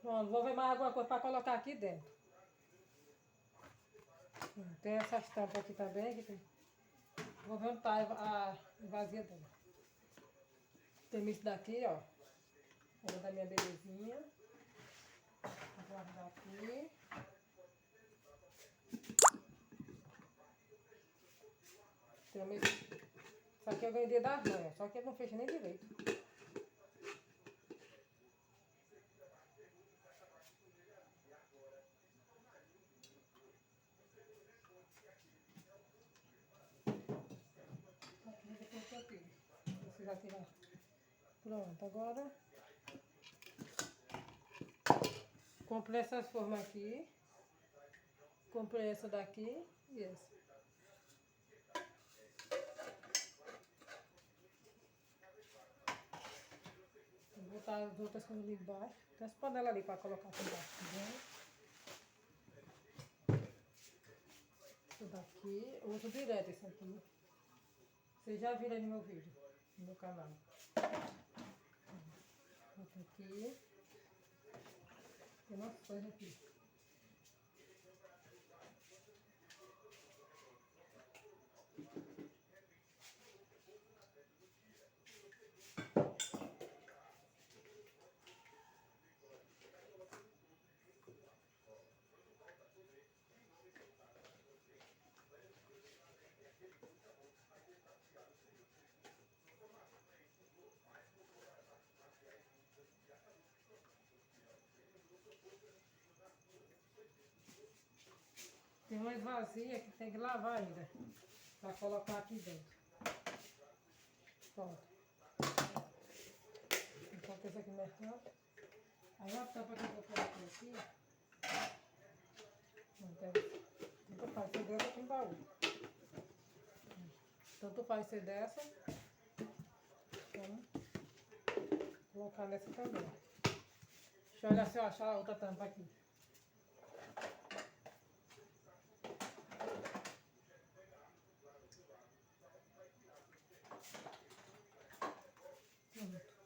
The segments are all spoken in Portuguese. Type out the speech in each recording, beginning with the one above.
Pronto, vou ver mais alguma coisa para colocar aqui dentro. Tem essas tampas aqui também. Que tem... Vou ver onde tá a vazia dela. Tem isso daqui, ó. Essa da minha belezinha. Vou guardar aqui. Tem isso aqui eu ganhei da arranha, só que ele não fecha nem direito. Você vai tirar. Pronto, agora comprei essas formas aqui. Comprei essa daqui e essa. Vou botar as outras coisas ali embaixo. Tem essa panela ali para colocar aqui embaixo. Isso daqui. Eu uso direto esse aqui. Vocês já viram aí no meu vídeo, no meu canal. Outro aqui. Tem umas coisas aqui. Tem umas vazias que tem que lavar ainda. Para colocar aqui dentro. Pronto. Vou colocar isso aqui no mercado. Aí uma tampa que eu vou colocar aqui. Tanto faz ser dessa com baú. Tanto faz ser dessa. Vamos colocar nessa também. Deixa eu olhar se eu achar a outra tampa aqui.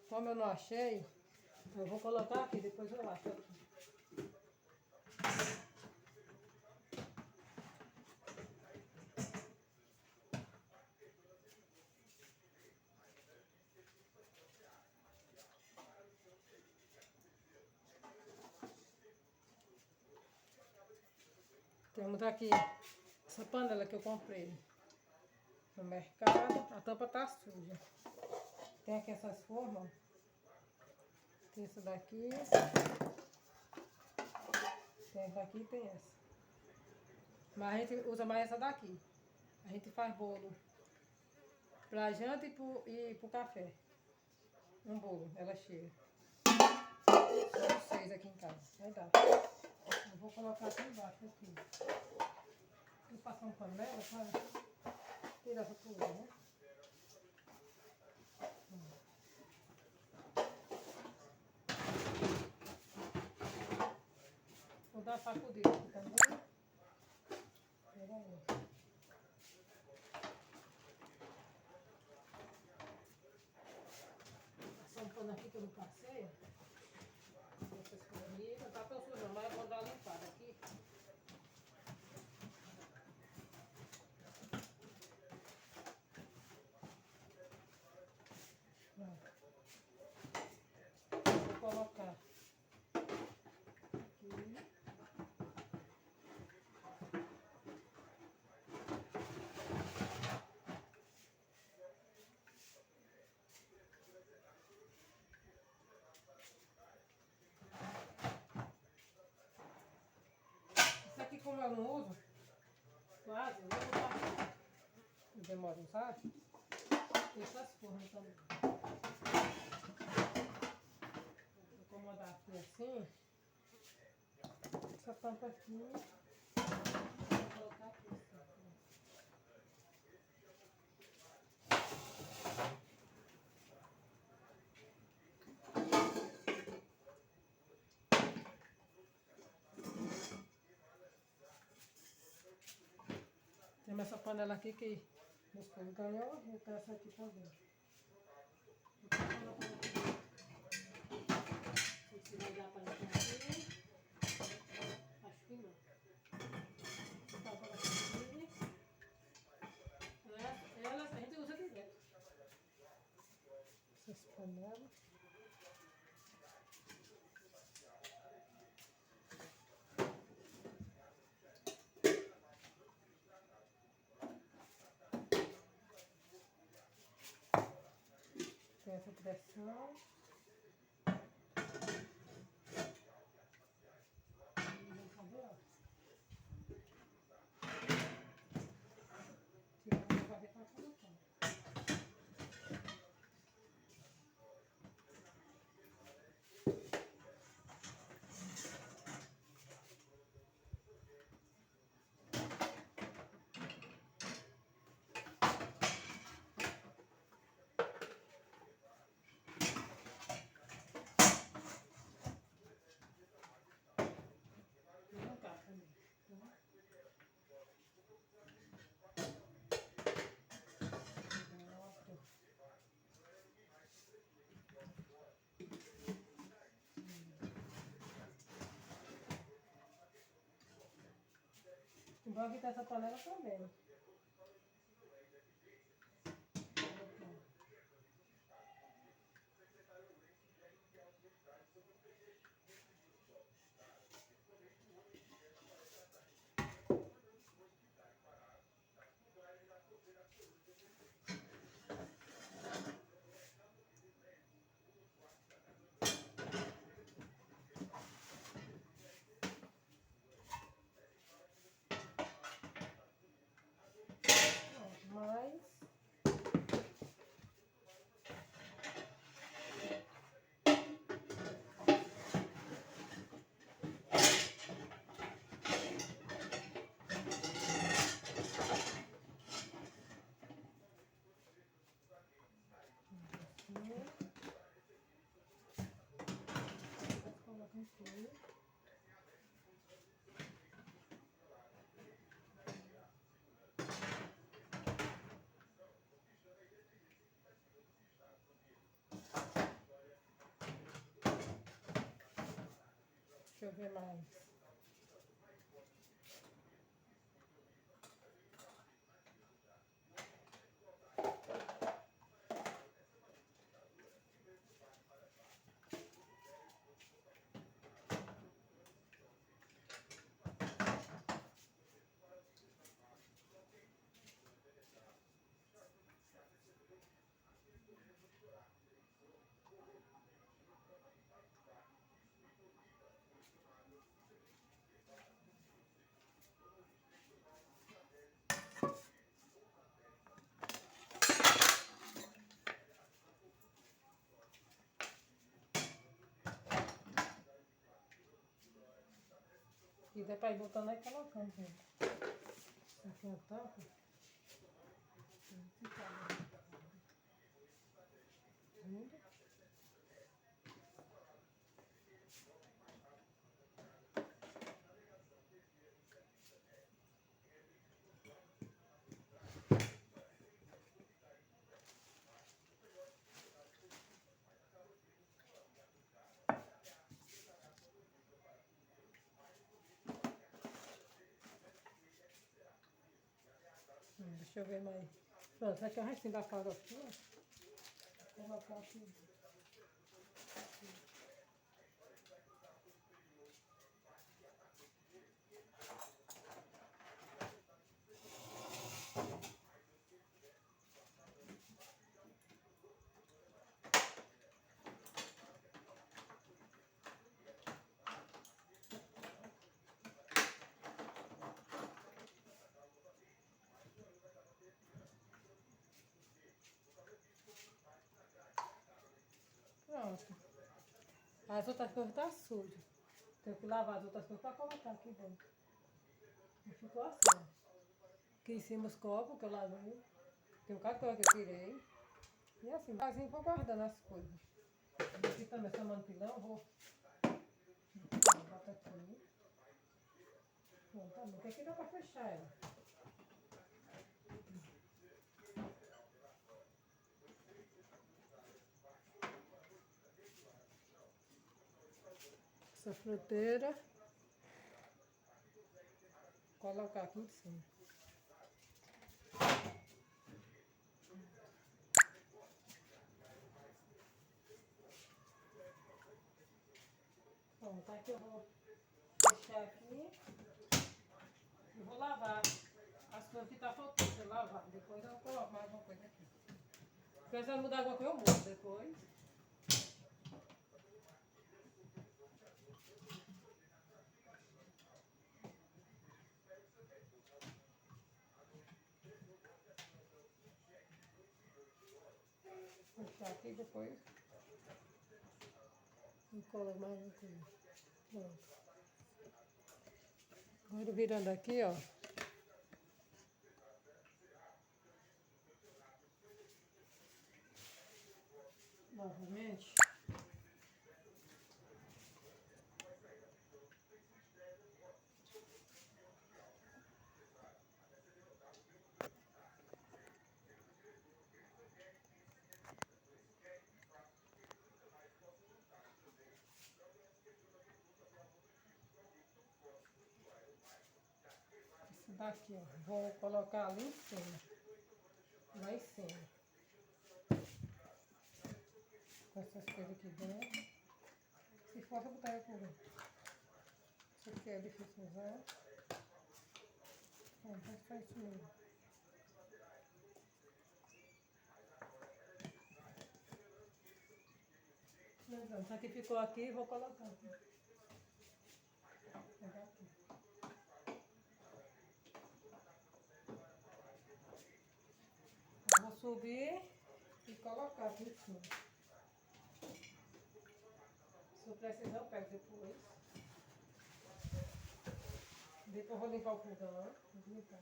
Como eu não achei, eu vou colocar aqui, depois eu acho aqui. Temos aqui essa panela que eu comprei no mercado. A tampa tá suja. Tem aqui essas formas. Tem essa daqui. Tem essa daqui e tem essa. Mas a gente usa mais essa daqui. A gente faz bolo pra janta e pro café. Um bolo, ela é cheia. São 6 aqui em casa. Vai dar. Eu vou colocar aqui embaixo. Aqui. Vou passar um panela para tirar essa poeira, né? Vou dar uma sacudida aqui também. Pera aí. Passar um pano aqui que eu não passei. Essas comidas. Não tá tão sujo não, mas eu vou dar uma limpada aqui. Vou colocar aqui. Isso aqui como eu não uso, quase, eu vou botar. Não demora, sabe? Tem essas formas também. Vou acomodar aqui assim. Essa tampa aqui. Vou colocar aqui assim. Tem essa panela aqui que meu esposo ganhou, e tem essa aqui também. Vou colocar aqui. Se vai dar para entrar aqui. panela. Tem essa pressão. Vamos fazer, ó. Tirar uma gaveta para colocar. Vou colocar também. Tá? Pronto. Vou agitar essa panela também. Mais. Coloca aqui. Deixa eu ver mais. E dá pra ir botando aí e colocando, gente. Aqui a tampa. Vendo? Deixa eu ver mais. Pronto, aqui é o restinho da farofinha. Vou colocar aqui. Pronto. As outras coisas tá sujas. Tenho que lavar as outras coisas para colocar aqui dentro. E ficou assim, ó. Aqui em cima os copos que eu lavei. Tem um bocado de coisa que eu tirei. E assim, vou guardando as coisas. Aqui também essa mantilhão, vou botar aqui. Pronto, tá bom. Porque aqui dá para fechar ela. Essa fruteira. Colocar aqui em cima. Bom, tá aqui, eu vou deixar aqui e vou lavar as coisas que tá faltando pra eu lavar. Depois eu coloco mais uma coisa aqui. Precisando mudar alguma coisa, eu mudo depois. Vou deixar aqui depois eu coloco mais uma coisa. Pronto. Agora virando aqui, ó. Novamente. Esse daqui, ó. Vou colocar ali em cima. Lá em cima. Com essas coisas aqui dentro. Se for, eu botar por dentro. Isso aqui é difícil usar. Vai ficar isso mesmo. Então, isso aqui ficou aqui, vou colocar aqui. Vou pegar aqui. Eu vou subir e colocar aqui em cima. Se eu precisar, eu pego depois. Depois eu vou limpar o fogão. Vou limpar.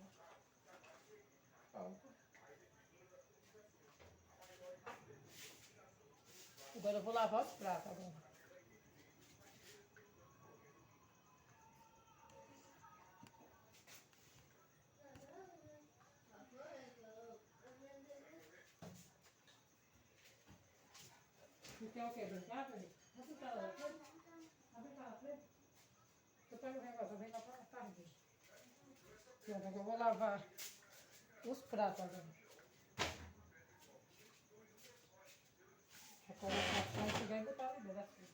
Pronto. Agora eu vou lavar os pratos agora. Você quer o quê? Brincar, Felipe? Vamos ficar lá na frente? Vamos ficar na frente? Eu pego o negócio, eu venho lá pra tarde. Pronto, agora eu vou lavar os pratos agora. Vou colocar a frente e botar ali dentro assim.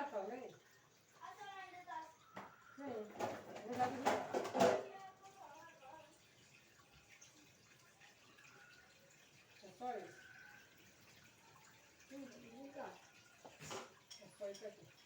já falei? Sim, eu já disse. É só isso? Desligar. É só isso aqui.